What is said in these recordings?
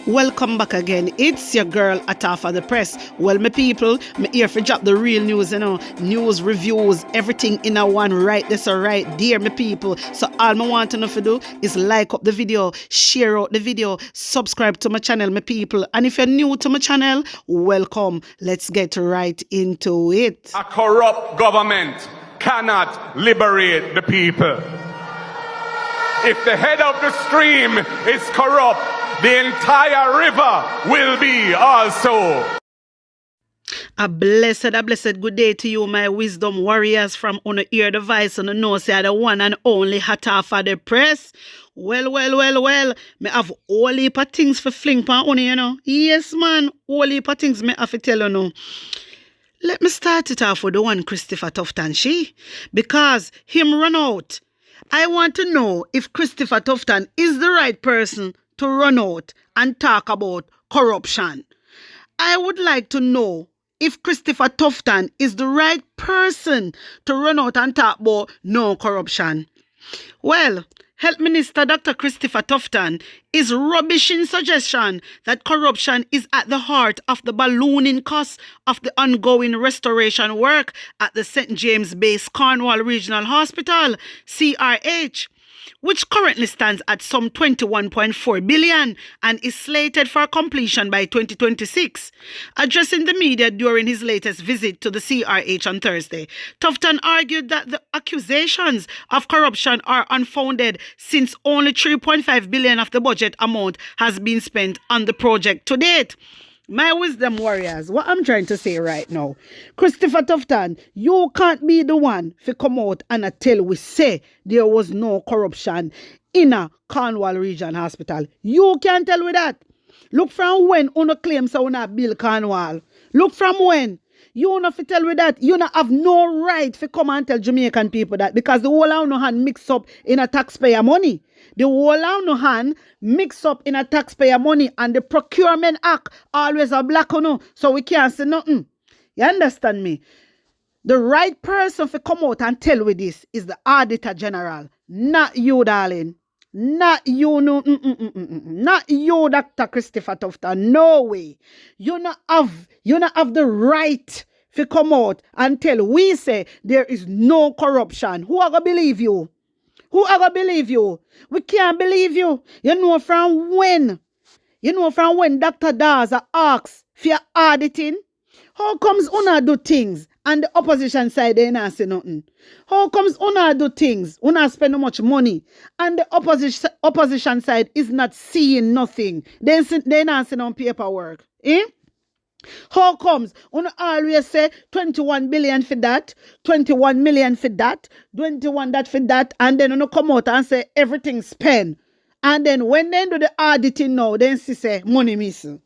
Welcome back again. It's your girl Atafa the Press. Well, my people, me here for drop the real news, news, reviews, everything in a one right this or right there, my people. So all I want to know to do is like up the video, share out the video, subscribe to my channel, my people. And if you're new to my channel, welcome. Let's get right into it. A corrupt government cannot liberate the people. If the head of the stream is corrupt, the entire river will be also. A blessed good day to you, my wisdom warriors from on the ear device on the nose, the one and only Atafa the Press. Well, me have all heap of things for fling pan on Yes, man, all heap of things me have to tell you. Let me start it off with the one Christopher Tufton, because him run out. I want to know if Christopher Tufton is the right person to run out and talk about corruption. I would like to know if Christopher Tufton is the right person to run out and talk about no corruption. Well, Health Minister Dr. Christopher Tufton is rubbishing suggestion that corruption is at the heart of the ballooning cost of the ongoing restoration work at the St. James-based Cornwall Regional Hospital, CRH, which currently stands at some 21.4 billion and is slated for completion by 2026. Addressing the media during his latest visit to the CRH on Thursday, Tufton argued that the accusations of corruption are unfounded since only 3.5 billion of the budget amount has been spent on the project to date. My wisdom warriors, what I'm trying to say right now, Christopher Tufton, you can't be the one to come out and tell we say there was no corruption in a Cornwall Region Hospital. You can't tell me that. Look from when uno claims so una build Cornwall. Look from when. You not fi tell me that. You not have no right to come and tell Jamaican people that, because the whole of no hand mix up in a taxpayer money. The whole of no hand mix up in a taxpayer money, and the Procurement Act always a black on. So we can't say nothing. You understand me? The right person to come out and tell with this is the Auditor General, not you, darling. Not you, not you, Dr. Christopher Tufton. No way. You not have the right to come out and tell we say there is no corruption. Who are gonna believe you? Who are gonna believe you? We can't believe you. You know from when? You know from when Dr. Dawes asks for your auditing? How comes una do things and the opposition side they not say nothing? How comes una do things, una spend so much money, and the opposition side is not seeing nothing? They not seeing on paperwork. How comes una always say 21 billion for that, 21 million for that, 21 that for that, and then una come out and say everything spent. And then when they do the auditing now, then she say money missing.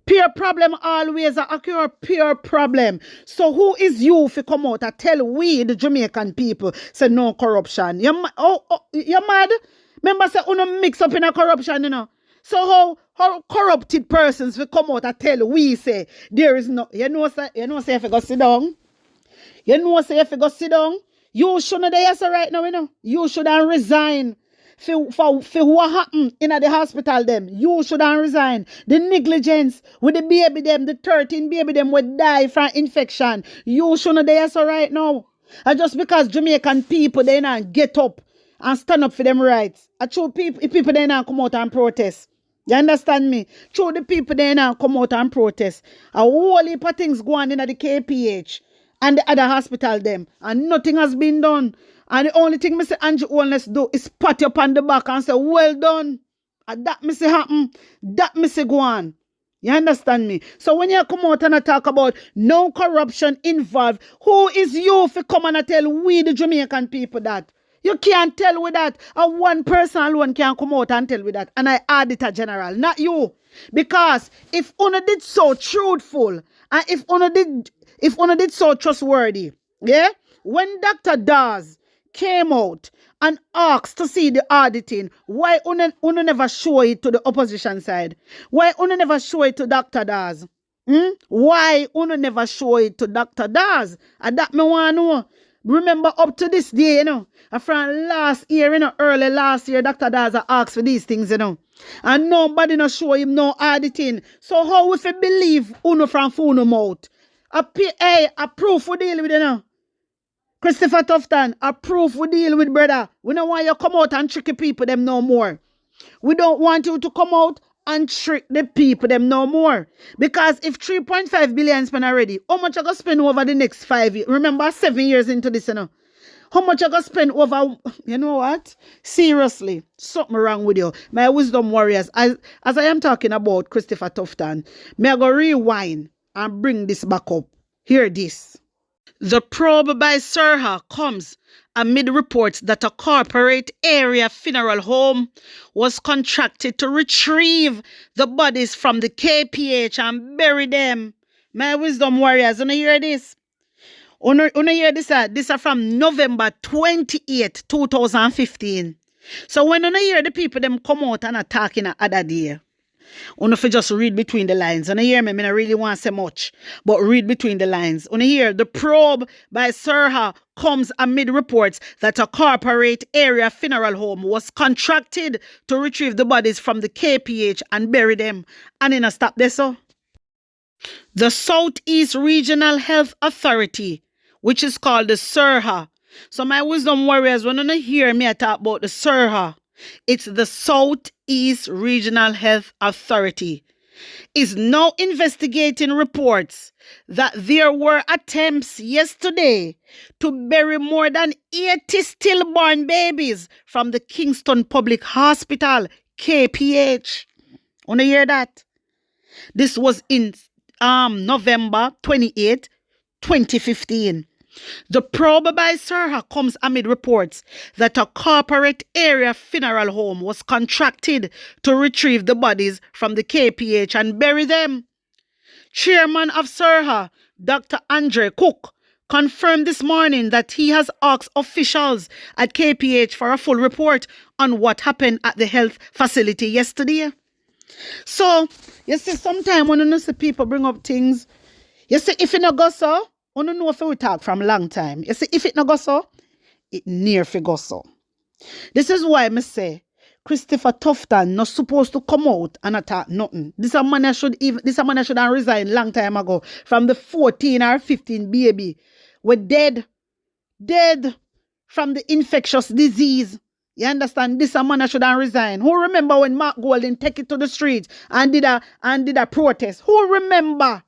Pure problem always occur, pure problem. So who is you if you come out and tell we, the Jamaican people, say no corruption? You're mad? Remember say uno mix up in a corruption, So how corrupted persons will come out and tell we say there is no, say if you go sit down. Say if you go sit down, you shouldn't there right now, You shouldn't resign. For what happened in the hospital them, you shouldn't resign. The negligence with the baby them, the 13 baby them would die from infection. You shouldn't there right now. And just because Jamaican people they not get up and stand up for them rights. I true people they not come out and protest. You understand me? True the people they not come out and protest. A whole heap of things go on in the KPH and the other hospital them, and nothing has been done. And the only thing Mr. Angie Holness do is pat you up on the back and say, well done. And that Mr. happen. That Mr. go on. You understand me? So when you come out and talk about no corruption involved, who is you for come and tell we the Jamaican people that? You can't tell with that. And one person alone can come out and tell with that. And I Auditor General, not you. Because if una did so truthful, and if una did so trustworthy, yeah? When Dr. Dawes came out and asked to see the auditing, why una never show it to the opposition side? Why una never show it to Dr. Dawes? Why una never show it to Dr. Dawes? And that me want to know. Remember up to this day, from last year, early last year, Dr. Dawes asked for these things, And nobody no show him no auditing. So how we fi believe uno from uno mouth? A proof we deal with you now. Christopher Tufton, a proof we deal with, brother. We don't want you to come out and trick the people them no more. We don't want you to come out and trick the people them no more. Because if 3.5 billion spent already, how much are going to spend over the next 5 years? Remember, 7 years into this, you know. How much are going to spend over, you know what? Seriously, something wrong with you. My wisdom warriors, as I am talking about Christopher Tufton, may I go rewind and bring this back up. Hear this. The probe by Serha comes amid reports that a corporate area funeral home was contracted to retrieve the bodies from the KPH and bury them. My wisdom warriors, you hear this? You hear this? This is from November 28, 2015. So when you hear the people them come out and attack in the other day, you fi just read between the lines. You hear me? I don't really want to say much, but read between the lines. You hear the probe by Serha comes amid reports that a corporate area funeral home was contracted to retrieve the bodies from the KPH and bury them. And in a stop there, so the Southeast Regional Health Authority, which is called the Serha. So my wisdom warriors, when you hear me I talk about the Serha, it's the Southeast Regional Health Authority, is now investigating reports that there were attempts yesterday to bury more than 80 stillborn babies from the Kingston Public Hospital, KPH. Want to hear that? This was in November 28, 2015. The probe by Serha comes amid reports that a corporate area funeral home was contracted to retrieve the bodies from the KPH and bury them. Chairman of Serha, Dr. Andre Cook, confirmed this morning that he has asked officials at KPH for a full report on what happened at the health facility yesterday. So, you see, sometimes when you see people bring up things, you see, if it not go so, you don't know if we talk from a long time. You see, if it not go so, it near fi go so. This is why I say Christopher Tufton not supposed to come out and attack nothing. This a man should have resigned long time ago from the 14 or 15 baby. We're dead from the infectious disease. You understand? This a man should have resigned. Who remember when Mark Golden take it to the street and did a protest? Who remember?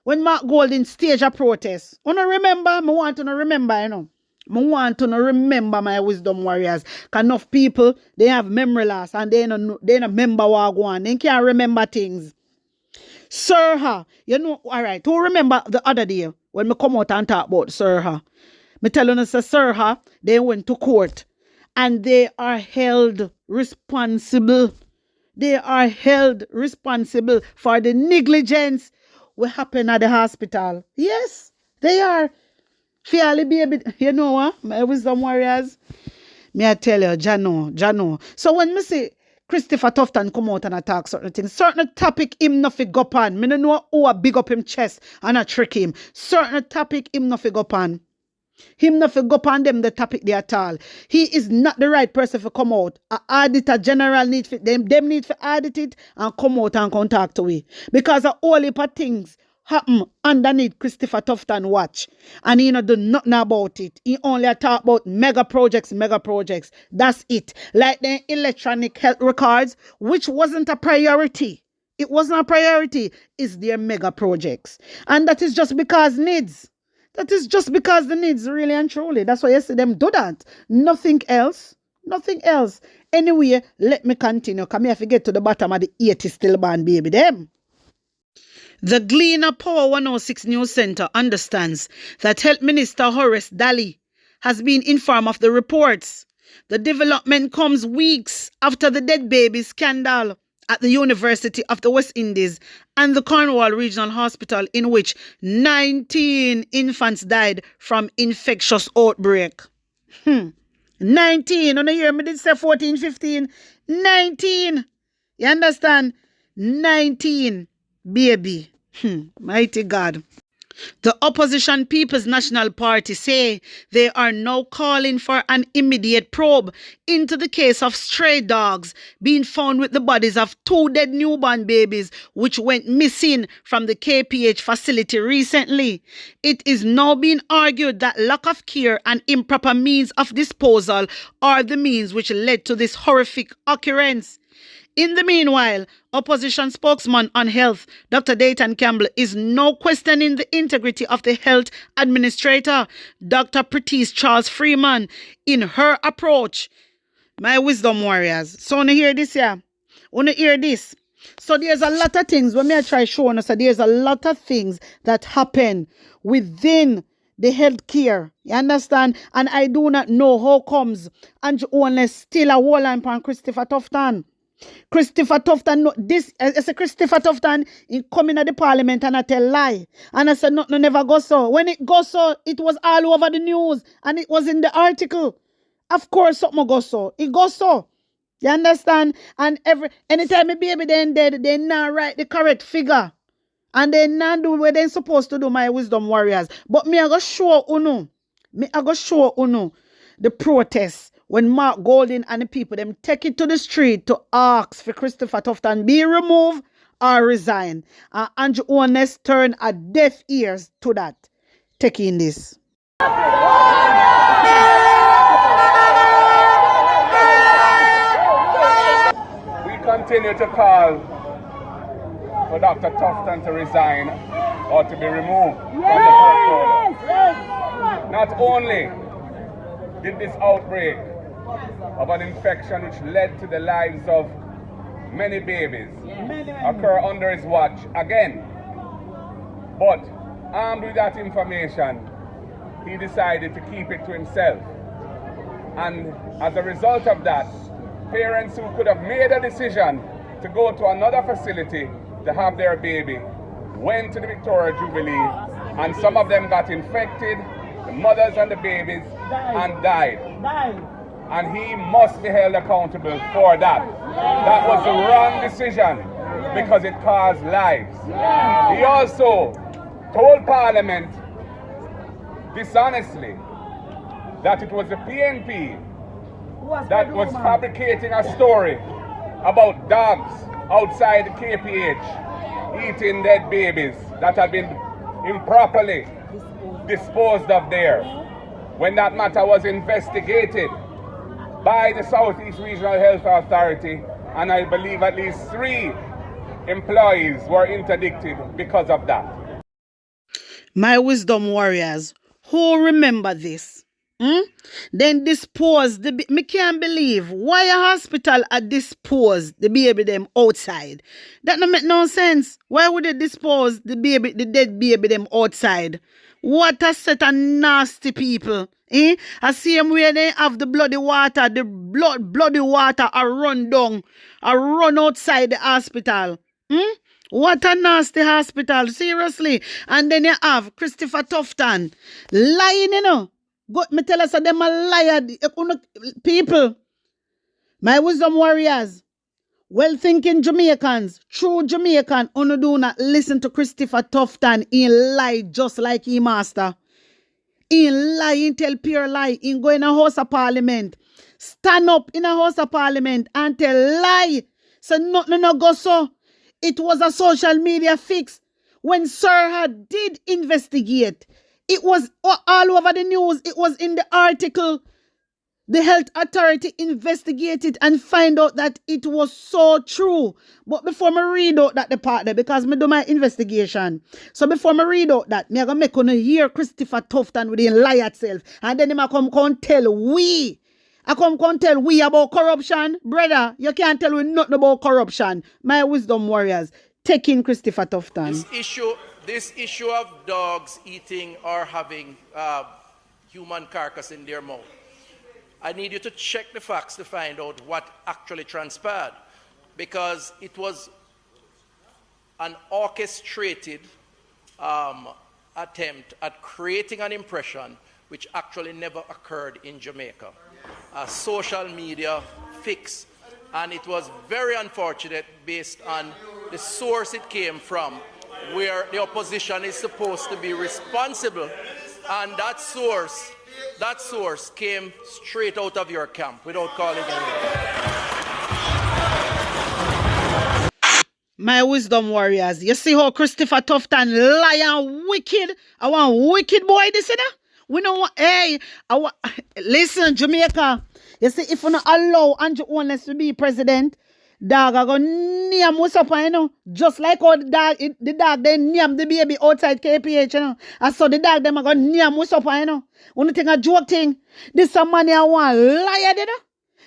When Mark Golden staged a protest. You don't remember? I want to remember, you know. I want to remember my wisdom warriors. Because enough people, they have memory loss and they don't remember what go on. They can't remember things. Serha, you know, all right. Who remember the other day when me come out and talk about Serha? Me tell you, Serha, they went to court and they are held responsible. They are held responsible for the negligence what happened at the hospital. Yes, they are. Fairly baby, you know what? My wisdom warriors. Me I tell you, Jano. So when me say Christopher Tufton come out and attack certain things, certain topic him no fi go pan. Me no know who a big up him chest and a trick him. Certain topic him no fi go pan. Him not for go upon them the topic there at all. He is not the right person for come out. A auditor general need for them need to audit it and come out and contact to we. Because a whole heap of things happen underneath Christopher Tufton watch. And he not do nothing about it. He only talk about mega projects. That's it. Like the electronic health records, which wasn't a priority. It wasn't a priority. It's their mega projects. And that is just because needs. That is just because the needs really and truly. That's why you see them do that. Nothing else. Anyway, let me continue. Come here, get to the bottom of the 80 stillborn baby them. The Gleaner Power 106 News Center understands that Health Minister Horace Daly has been informed of the reports. The development comes weeks after the dead baby scandal at the University of the West Indies and the Cornwall Regional Hospital, in which 19 infants died from infectious outbreak. 19. On the year, me did say 14, 15. 19. You understand? 19. Baby. Mighty God. The opposition People's National Party say they are now calling for an immediate probe into the case of stray dogs being found with the bodies of 2 dead newborn babies which went missing from the KPH facility recently. It is now being argued that lack of care and improper means of disposal are the means which led to this horrific occurrence. In the meanwhile, opposition spokesman on health, Dr. Dayton Campbell, is now questioning the integrity of the health administrator, Dr. Pritice Charles Freeman, in her approach. My wisdom warriors. So, wanna hear this, yeah? Wanna hear this? So, there's a lot of things, when I try showing us, there's a lot of things that happen within the healthcare. You understand? And I do not know how comes Andrew Owen still a wall line on Christopher Tufton. Christopher Tufton, no, this is a Christopher Tufton in coming at the parliament and I tell lie. And I said, no, never go so. When it goes so, it was all over the news and it was in the article. Of course, something goes so. It goes so. You understand? And anytime a baby then dead, they now write the correct figure. And they now do what they're supposed to do, my wisdom warriors. But me, I go show uno. The protests. When Mark Golding and the people, them take it to the street to ask for Christopher Tufton be removed or resign. And Andrew Owen turn a deaf ears to that. Take in this. We continue to call for Dr. Tufton to resign or to be removed from the portfolio. Not only did this outbreak of an infection which led to the lives of many babies occur under his watch again, but armed with that information, he decided to keep it to himself. And as a result of that, parents who could have made a decision to go to another facility to have their baby went to the Victoria Jubilee, and some of them got infected, the mothers and the babies, and died. And he must be held accountable for that. That was the wrong decision because it caused lives. He also told Parliament dishonestly that it was the PNP that was fabricating a story about dogs outside the KPH eating dead babies that had been improperly disposed of there. When that matter was investigated by the Southeast Regional Health Authority, and I believe at least 3 employees were interdicted because of that. My wisdom warriors, who remember this? Then dispose me can't believe why a hospital had disposed the baby them outside. That don't make no sense. Why would they dispose the dead baby them outside? What a set of nasty people. I see them where they have the bloody water, bloody water are run down, are run outside the hospital. What a nasty hospital, seriously. And then you have Christopher Tufton lying, you know. Go, me tell us that them a liar, people. My wisdom warriors, well-thinking Jamaicans, true Jamaican, do not listen to Christopher Tufton. He lie just like he master. He lie, he tell pure lie. He go in a house of parliament. Stand up in a house of parliament and tell lie. So nothing no go so. It was a social media fix. When Sirha did investigate, it was all over the news. It was in the article. The health authority investigated and find out that it was so true. But before me read out that the part there, because me do my investigation. So before me read out that, me I gonna make on hear Christopher Tufton with him lie itself. And then him I come tell we. I come tell we about corruption. Brother, you can't tell we nothing about corruption. My wisdom warriors, take in Christopher Tufton. This issue of dogs eating or having human carcass in their mouth, I need you to check the facts to find out what actually transpired, because it was an orchestrated attempt at creating an impression which actually never occurred in Jamaica. A social media fix, and it was very unfortunate based on the source it came from, where the opposition is supposed to be responsible, and that source came straight out of your camp without calling anyone. My wisdom warriors, you see how Christopher Tufton lie and wicked? I want wicked boy this, you know? We know what, hey, listen, Jamaica, you see, if you don't allow Andrew Holness to be president, dog, I go name what's up, you know? Just like how the dog, they name the baby outside KPH, you know? I saw the dog, them, I go name what's up, you know? Wanna think a joke thing? This a money I want liar, you know?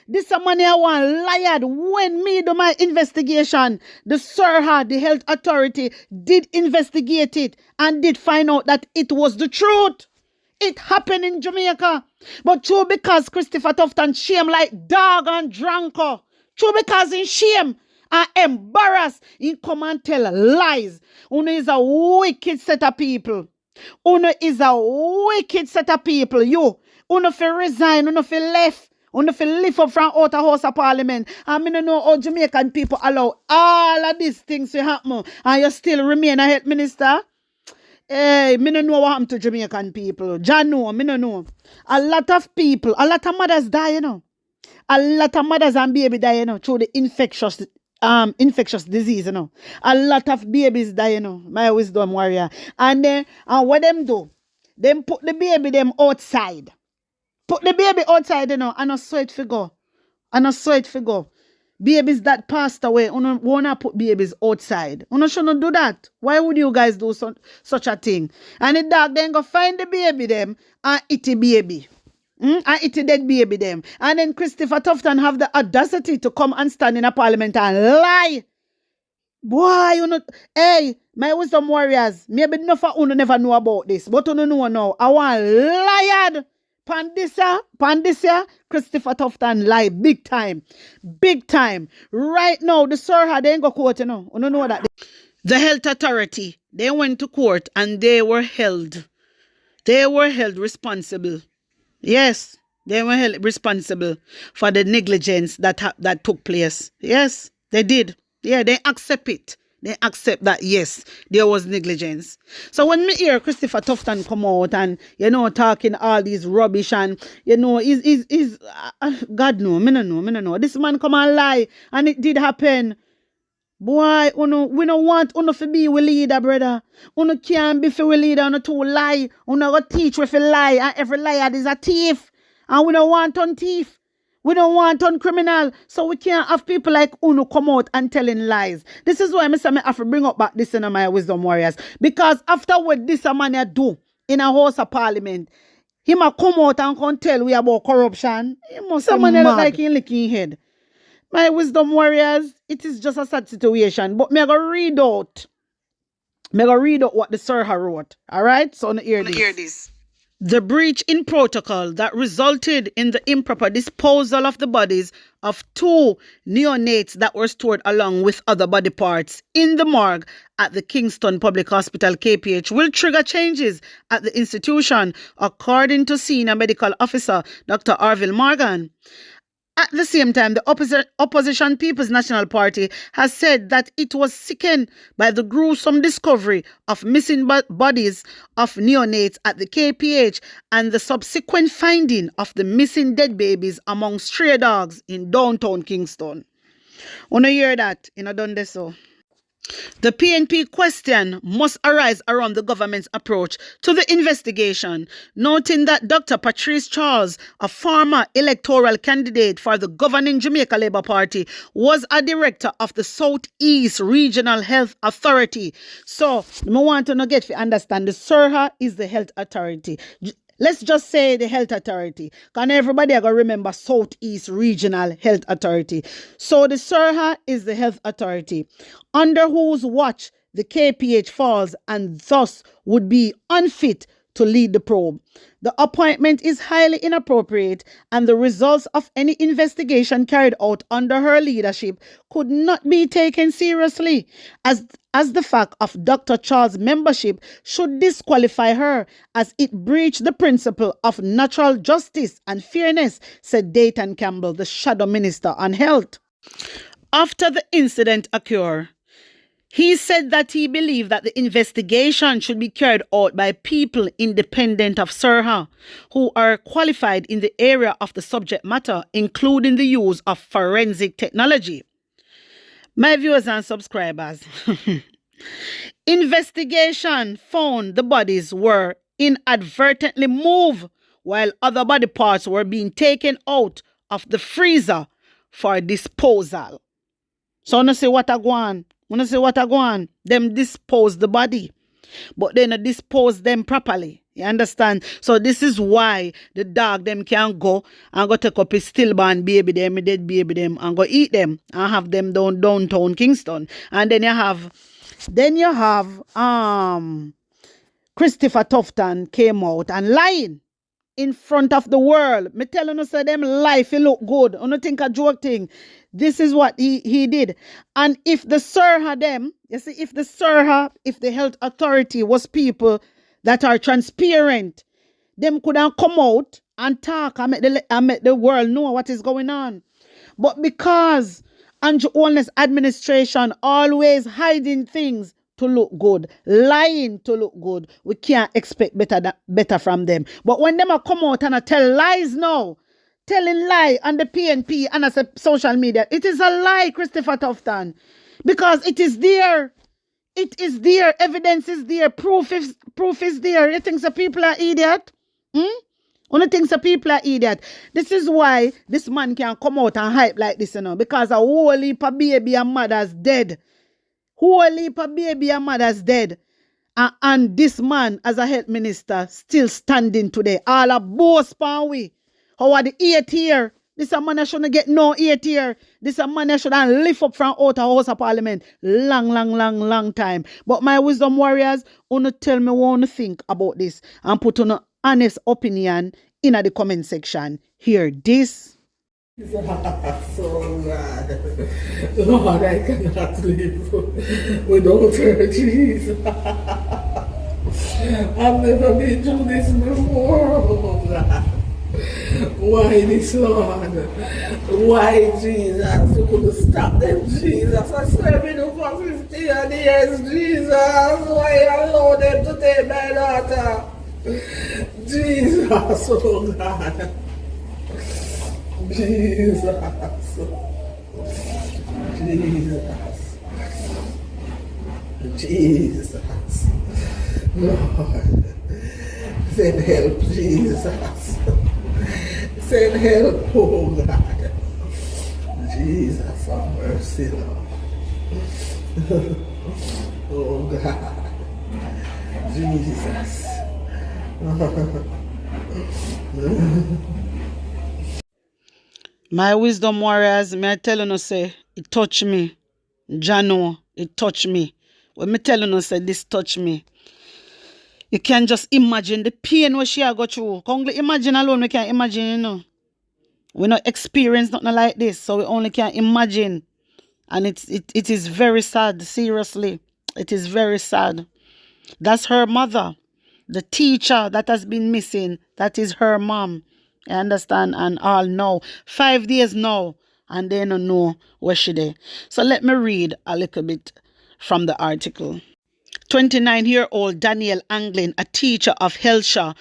This a money I want liar. When me do my investigation, the SIRHA, the health authority, did investigate it and did find out that it was the truth. It happened in Jamaica. But true because Christopher Tufton shame like dog and drunker. True because in shame and embarrassed, he come and tell lies. Uno is a wicked set of people. Uno is a wicked set of people. You, uno fi resign, uno fi left. Uno fi lift up from out of House of Parliament. And I don't know how Jamaican people allow all of these things to happen. And you still remain a health minister. Hey, me don't know what happened to Jamaican people. John know, me don't know. A lot of people, a lot of mothers die, you know. A lot of mothers and baby die, you know, through the infectious disease, you know. A lot of babies die, you know. My wisdom warrior. And then, and what them do? Them put the baby them outside. Put the baby outside, you know, and I saw it figure. And I saw it figure. Babies that passed away, you wanna put babies outside. You shouldn't do that. Why would you guys do such a thing? And the dog then go find the baby them and eat the baby. And eat the dead baby them. And then Christopher Tufton have the audacity to come and stand in a parliament and lie. Boy, you know, hey, my wisdom warriors, maybe enough of you never know about this, but you know now. I want liar. Pandisia, Christopher Tufton lie big time. Big time. Right now, the SIRHA, they ain't go court, you know. You don't know that. The health authority, they went to court and they were held. They were held responsible. Yes, they were held responsible for the negligence that took place. Yes, they did. Yeah, they accept it. They accept that, yes, there was negligence. So when me hear Christopher Tufton come out and, you know, talking all these rubbish and, you know, God no, me no know. This man come and lie and it did happen. Boy, we don't want uno to be we leader, brother. Uno can't be for we leader, uno to lie. Uno go teach we for lie and every liar is a thief. And we don't want on thief. We don't want on criminal, so we can't have people like Uno come out and telling lies. This is why I have to bring up back this in my wisdom warriors. Because after what this man do in a House of Parliament, he might come out and can tell we about corruption. He must someone look like he licking head. My wisdom warriors, it is just a sad situation. But me I go read out what the SIRHA wrote. Alright? So hear this. The breach in protocol that resulted in the improper disposal of the bodies of 2 neonates that were stored along with other body parts in the morgue at the Kingston Public Hospital KPH will trigger changes at the institution, according to Senior Medical Officer Dr. Arville Morgan. At the same time, the opposition People's National Party has said that it was sickened by the gruesome discovery of missing bodies of neonates at the KPH and the subsequent finding of the missing dead babies among stray dogs in downtown Kingston. Wanna hear that? You know, done this so. The PNP question must arise around the government's approach to the investigation, noting that Dr. Patrice Charles, a former electoral candidate for the governing Jamaica Labour Party, was a director of the Southeast Regional Health Authority. So, I want to get to understand, the SIRHA is the health authority. Let's just say the health authority. Can everybody I gotta remember Southeast Regional Health Authority? So the SIRHA is the health authority, under whose watch the KPH falls and thus would be unfit to lead the probe. The appointment is highly inappropriate and the results of any investigation carried out under her leadership could not be taken seriously, as the fact of Dr. Charles' membership should disqualify her as it breached the principle of natural justice and fairness, said Dayton Campbell, the Shadow Minister on Health. After the incident occurred, He said that he believed that the investigation should be carried out by people independent of SIRHA, who are qualified in the area of the subject matter, including the use of forensic technology. My viewers and subscribers, investigation found the bodies were inadvertently moved while other body parts were being taken out of the freezer for disposal. So, I say what I go on. Them dispose the body, but they not dispose them properly. You understand? So this is why the dog them can go and go take up his stillborn baby them, dead baby them, and go eat them and have them downtown Kingston. And then you have Christopher Tufton came out and lying in front of the world. Me tell you, say them life he look good. I don't think a joke thing. This is what he did. And if the SIRHA them, you see, if the health authority was people that are transparent, them could have come out and talk and make the world know what is going on. But because Andrew Holness administration always hiding things to look good, lying to look good, we can't expect better from them. But when them come out and tell lies now, telling lie on the PNP and as a social media, it is a lie, Christopher Tufton, because it is there. It is there. Evidence is there. Proof is there. You think the people are idiot? Only think the people are idiot. This is why this man can come out and hype like this, because a whole heap of baby and mothers dead. Whole heap of baby and mothers dead. And this man, as a health minister, still standing today. All a boast pan we. How are the 8 year? This a man that shouldn't get no 8 year. This a man that shouldn't lift up from out of House of Parliament. Long time. But my wisdom warriors, wanna tell me what you think about this and put on an honest opinion in the comment section. Hear this. So God, Lord, I cannot live without her, Jesus. I've never been through this before, oh God. Why this, Lord? Why, Jesus? You couldn't stop them, Jesus. I swear me no for 50 years, Jesus. Why allow them to take my daughter? Jesus, oh God. Jesus. Lord, send help, Jesus. Send help, oh God. Jesus, have mercy, Lord. Oh God. Jesus. My wisdom warriors, may I tell you, say, it touched me. Jano, it touched me. When me tell you, say, this touched me. You can just imagine the pain what she had go through. Only imagine alone, we can't imagine, We not experience nothing like this, so we only can imagine. And it is very sad, seriously. It is very sad. That's her mother. The teacher that has been missing, that is her mom. I understand, and all know. 5 days now, and they don't know where she is. So let me read a little bit from the article. 29-year-old Danielle Anglin, a teacher of Helshaw,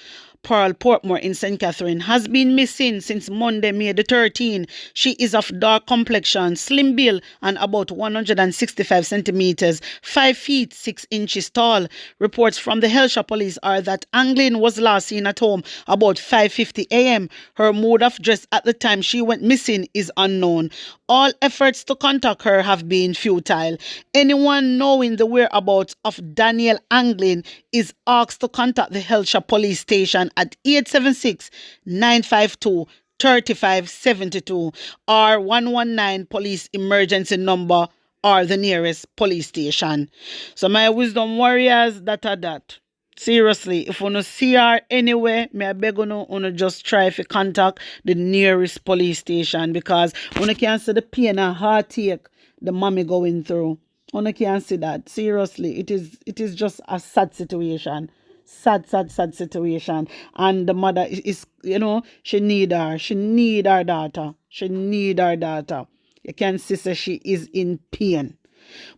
Pearl Portmore in St. Catherine, has been missing since Monday, May the 13th. She is of dark complexion, slim build, and about 165 centimeters, 5 feet 6 inches tall. Reports from the Helshaw police are that Anglin was last seen at home about 5:50 a.m. Her mode of dress at the time she went missing is unknown. All efforts to contact her have been futile. Anyone knowing the whereabouts of Danielle Anglin is asked to contact the Helshaw police station at 876-952-3572 or 119 police emergency number or the nearest police station. So my wisdom warriors, that are that. Seriously, if you want to see her anywhere, may I beg you just try to contact the nearest police station, because you can't see the pain and heartache the mommy going through. You can't see that. Seriously, it is just a sad situation. Sad situation. And the mother is, she need her. She need her daughter. You can see she is in pain.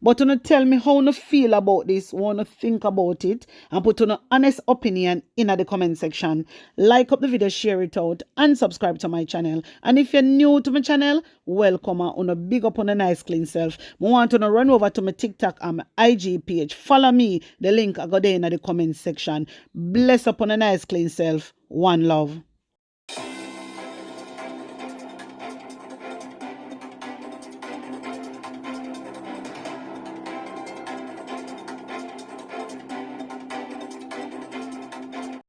But you tell me how you feel about this, want to think about it, and put an honest opinion in the comment section. Like up the video, share it out, and subscribe to my channel. And if you're new to my channel, welcome on a big up on a nice clean self. I want to run over to my TikTok and my IG page. Follow me. The link I got there in the comment section. Bless up on a nice clean self. One love.